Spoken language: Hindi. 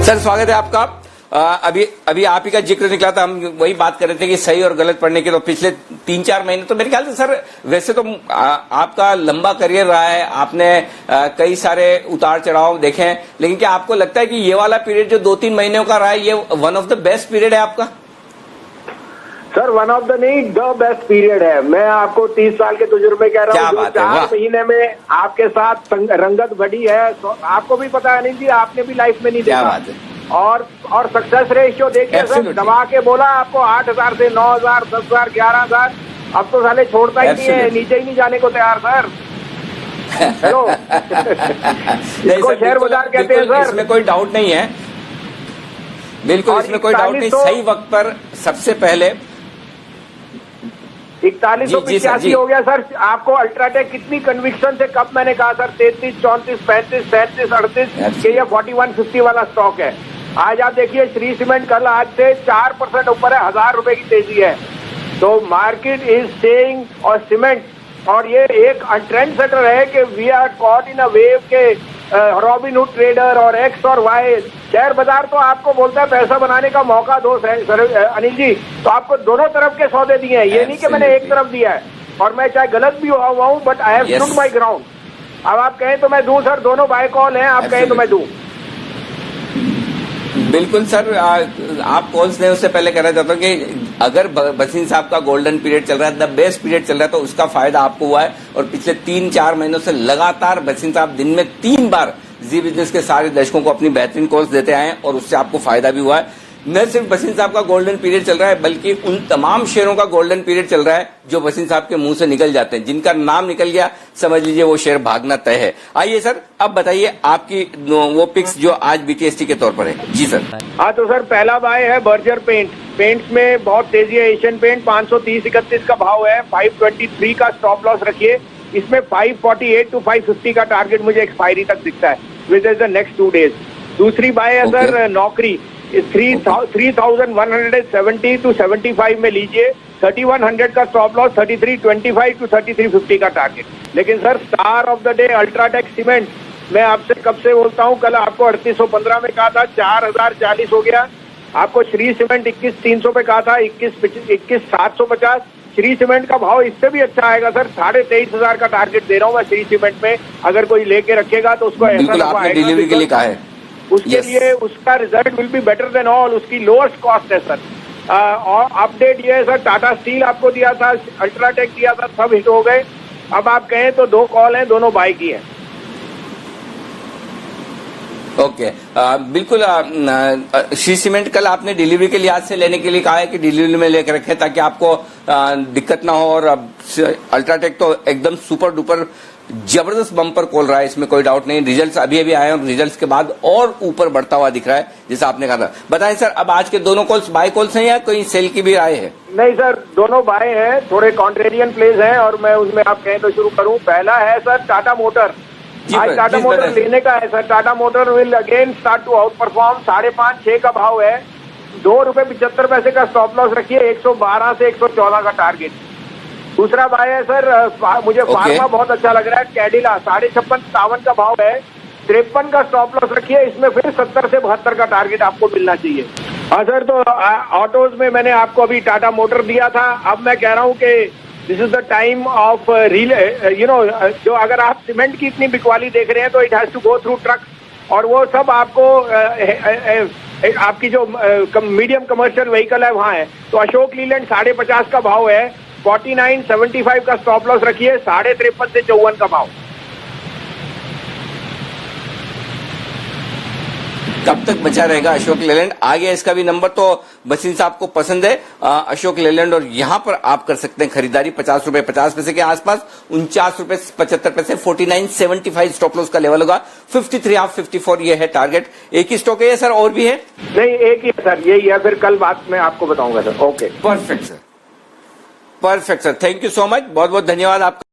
सर स्वागत है आपका। अभी आप ही का जिक्र निकला था, हम वही बात कर रहे थे कि सही और गलत पढ़ने के। तो पिछले 3-4 महीने तो मेरे ख्याल से सर वैसे तो आपका लंबा करियर रहा है, आपने कई सारे उतार चढ़ाव देखे हैं, लेकिन क्या आपको लगता है कि ये वाला पीरियड जो 2-3 महीनों का रहा है ये one of the best period है आपका? सर वन ऑफ द नहीं, द बेस्ट पीरियड है। मैं आपको 30 साल के तजुर्बे कह रहा हूँ। 4 महीने में आपके साथ रंगत बढ़ी है, तो आपको भी पता है अनिल जी, आपने भी लाइफ में नहीं देखा। और सक्सेस रेशियो देखिए सर, दबा के बोला आपको 8,000 से 9,000, 10,000, 11,000। अब तो साले छोड़ता ही नहीं है, नीचे ही नहीं जाने को तैयार सर। हेलो इसको शेयर बाजार कहते हैं सर, इसमें कोई डाउट नहीं है, बिल्कुल इसमें कोई डाउट नहीं। सही वक्त पर सबसे पहले 4185 हो गया सर। आपको अल्ट्राटेक कितनी कन्विक्शन से कब मैंने कहा सर 33, 34, 35, 37, 38 के ये 4150 वाला स्टॉक है। आज आप देखिए श्री सीमेंट कल आज से 4% ऊपर है, 1,000 रुपए की तेजी है। तो मार्केट इज स्टेइंग और सीमेंट, और ये एक ट्रेंड सेटर है कि we are caught in a wave के रॉबिनहुड ट्रेडर और एक्स और वाई। शेयर बाजार तो आपको बोलता है पैसा बनाने का मौका दो सर अनिल जी, तो आपको दोनों तरफ के सौदे दिए हैं, ये नहीं कि मैंने एक तरफ दिया है। और मैं चाहे गलत भी हुआ हूँ, but I have stood my ground. अब आप कहें तो मैं दूं सर, दोनों बाय कॉल हैं, आप कहें तो मैं दूं। बिल्कुल सर, आप कॉल्स ने उससे पहले कहना चाहता हूँ कि अगर बसीन साहब का गोल्डन पीरियड चल रहा है, द बेस्ट पीरियड चल रहा है, तो उसका फायदा आपको हुआ है। और पिछले 3-4 महीनों से लगातार बसीन साहब दिन में 3 बार जी बिजनेस के सारे दर्शकों को अपनी बेहतरीन कॉल्स देते आए हैं, और उससे आपको फायदा भी हुआ है। न सिर्फ बसीन साहब का गोल्डन पीरियड चल रहा है, बल्कि उन तमाम शेयरों का गोल्डन पीरियड चल रहा है जो बसीन साहब के मुंह से निकल जाते हैं। जिनका नाम निकल गया समझ लीजिए वो शेयर भागना तय है। आइए सर, अब बताइए आपकी वो पिक्स जो आज बीटीएसटी के तौर पर है। जी सर। हाँ तो सर पहला बाय है बर्जर पेंट्स में बहुत तेजी है। एशियन पेंट 530-31 का भाव है, 523 का स्टॉप लॉस रखिए। इसमें 548 to 550 का टारगेट मुझे एक्सपायरी तक दिखता है, with in the next 2 days। दूसरी बाय है सर नौकरी, 3,170 to 75 में लीजिए। 3,100 का स्टॉप लॉस, 3325 to 3350 का टारगेट। लेकिन sir star of the day UltraTech cement, मैं आपसे कब से बोलता हूं, कल आपको 3815 में कहा था, 4,040 हो गया। आपको श्री सीमेंट 21,300 पे कहा था, 21,750। श्री सीमेंट का भाव इससे भी अच्छा आएगा सर, 23,500 का टारगेट दे रहा हूं मैं श्री सीमेंट में। अगर कोई लेके रखेगा तो उसको ऐसा डिलीवरी के लिए कहा है, उसके लिए उसका result will be better than all. उसकी लोएस्ट कॉस्ट है सर। और अपडेट ये है सर, टाटा स्टील आपको दिया था, अल्ट्राटेक दिया था, सब हिट हो गए। अब आप कहें तो 2 कॉल हैं, दोनों बाय की हैं। ओके बिल्कुल। श्री सीमेंट कल आपने डिलीवरी के लिहाज से लेने के लिए कहा है कि डिलीवरी में लेकर रखें ताकि आपको दिक्कत ना हो। और अल्ट्राटेक तो एकदम सुपर डुपर जबरदस्त बम्पर खोल रहा है, इसमें कोई डाउट नहीं। रिजल्ट्स अभी आए और रिजल्ट्स के बाद और ऊपर बढ़ता हुआ दिख रहा है, जैसा आपने कहा था। बताएं सर, अब आज के दोनों कॉल्स बाय कॉल्स हैं या कोई सेल की भी राय है? नहीं सर, दोनों बाय हैं, थोड़े कॉन्ट्रेरियन प्लेस हैं, और मैं उसमें आप कहें तो शुरू करूं। पहला है सर टाटा मोटर। आज टाटा मोटर लेने का है sir. Tata motor will again start to outperform. 5.5-6 का भाव है, 2 रुपए 75 पैसे का स्टॉप लॉस रखिए, 112 से 114 का टारगेट। दूसरा बाय है सर, मुझे फार्मा बहुत अच्छा लग रहा है, कैडिला 56-57 का भाव है, 53 का स्टॉप लॉस रखिए। इसमें फिर 70 से 72 का टारगेट आपको मिलना चाहिए। हाँ सर, तो ऑटोज में मैंने आपको अभी टाटा मोटर दिया था, अब मैं कह रहा हूँ कि this is the time of जो अगर आप सीमेंट की इतनी बिकवाली देख रहे हैं तो it has to go through truck, और वो सब आपको आपकी जो मीडियम कमर्शियल व्हीकल है वहां है। तो अशोक लीलैंड 50.5 का भाव है, 49.75 का स्टॉप लॉस रखिए, 53.5 से 54 का भाव। कब तक बचा रहेगा अशोक लेलैंड? आ गया इसका भी नंबर, तो बसीन साहब को पसंद है अशोक लेलैंड, और यहां पर आप कर सकते हैं खरीदारी 50 रुपए 50 पैसे के आसपास, 49 रुपए 75 पैसे, 49.75 स्टॉप लॉस का लेवल होगा, 53.54 ये है टारगेट। एक ही स्टॉक है ये सर, और भी है? नहीं, एक ही सर, यही है। फिर कल बात मैं आपको बताऊंगा sir. Okay, perfect sir, perfect sir, thank you so much, बहुत बहुत धन्यवाद आपका।